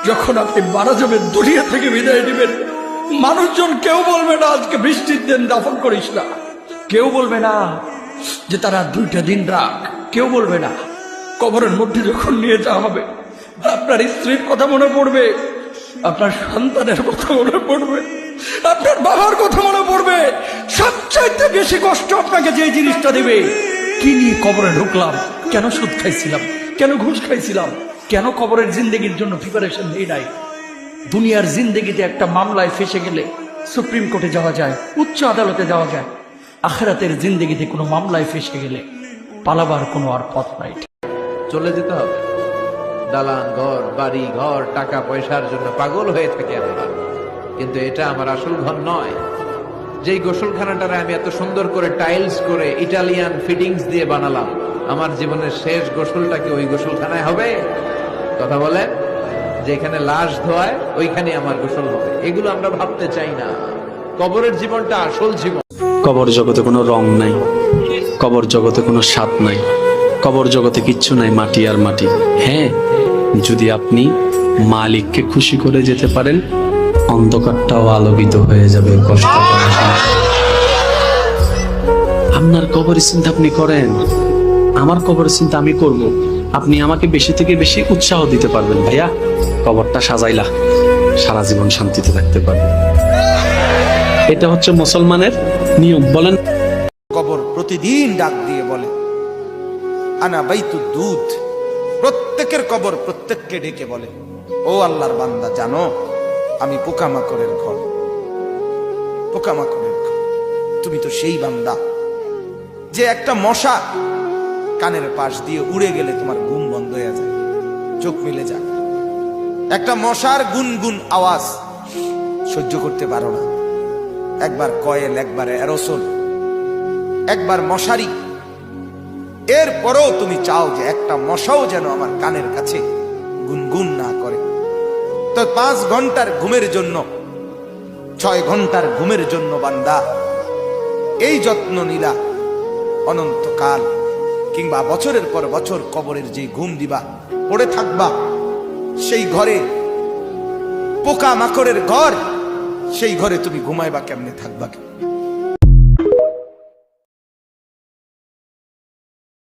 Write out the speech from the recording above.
যখন আপনি মারা যাবেন, দুনিয়া থেকে বিদায় নেবেন, মানুষজন কেউ বলবে না আজকে বৃষ্টির দিন দাফন করিস না, কেউ বলবে না যে তারা 2টা দিন রাখ, কেউ বলবে না। কবরের মধ্যে যখন নিয়ে যাওয়া হবে, আপনার স্ত্রীর কথা মনে পড়বে, আপনার সন্তানের কথা মনে পড়বে, আপনার বাবার কথা মনে পড়বে। সবচাইতে বেশি কষ্ট আপনাকে যে জিনিসটা দেবে, কি নিয়ে কবরে ঢুকলাম, কেন সুদ খাইছিলাম, কেন ঘুষ খাইছিলাম, কেন কবরের জিন্দেগির জন্য প্রিপারেশন নেই নাই। দুনিয়ার জিন্দেগিতে একটা মামলায় ফেসে গেলে সুপ্রিম কোর্টে যাওয়া যায়, উচ্চ আদালতে যাওয়া যায়। আখিরাতের জিন্দেগিতে কোনো মামলায় ফেসে গেলে পালাবার কোনো আর পথ নাই। চলে যেতে হবে। দালান ঘর, বাড়ি ঘর, টাকা পয়সার জন্য পাগল হয়ে থাকি আমরা, কিন্তু এটা আমার আসল ঘর নয়। যেই গোসলখানাটারে আমি এত সুন্দর করে টাইলস করে ইটালিয়ান ফিটিংস দিয়ে বানালাম, আমার জীবনের শেষ গোসলটা কি ওই গোসলখানায় হবে? কথা বলেন, যেখানে লাশ ধোয়ায় ওইখানে আমার গোসল হবে। এগুলো আমরা ভাবতে চাই না। কবরের জীবনটা আসল জীবন। কবর জগতে কোনো রং নাই, কবর জগতে কোনো স্বাদ নাই, কবর জগতে কিচ্ছু নাই, মাটি আর মাটি। হ্যাঁ, যদি আপনি মালিককে খুশি করে যেতে পারেন, অন্ধকারটাও আলোকিত হয়ে যাবে। কষ্ট আপনার কবরের চিন্তা আপনি করেন, আমার কবরের চিন্তা আমি করব। আপনি আমাকে বেশি থেকে বেশি উৎসাহ দিতে পারবেন, ভাইয়া কবরটা সাজাইলা, সারা জীবন শান্তিতে থাকতে পারবেন। এটা হচ্ছে মুসলমানের নিয়ম। বলেন, কবর প্রতিদিন ডাক দিয়ে বলে আনা বাইতুদ দুধ। প্রত্যেকের কবর প্রত্যেককে ডেকে বলে, ও আল্লাহর বান্দা, জানো আমি পোকামাকড়ের ঘর, পোকামাকড়ের ঘর। তুমি তো সেই বান্দা যে একটা মশা কানের পাশ দিয়ে উড়ে গেলে তোমার ঘুম বন্ধ হয়ে যায়, চোখ মিলে যায়। একটা মশার গুনগুন আওয়াজ সহ্য করতে পারো না। একবার কয়েল, একবার অ্যারোসল, একবার মশারি, এরপরেও তুমি চাও যে একটা মশাও যেন আমার কানের কাছে গুনগুন না করে। তো 5 ঘন্টার ঘুমের জন্য, 6 ঘন্টার ঘুমের জন্য বান্দা এই যত্ন নিলা, অনন্তকাল কিংবা বছরের পর বছর কবরের যে ঘুম দিবা, পড়ে থাকবা সেই ঘরে, পোকা মাকড়ের ঘর, সেই ঘরে তুমি ঘুমাইবা কেমনে, থাকবা?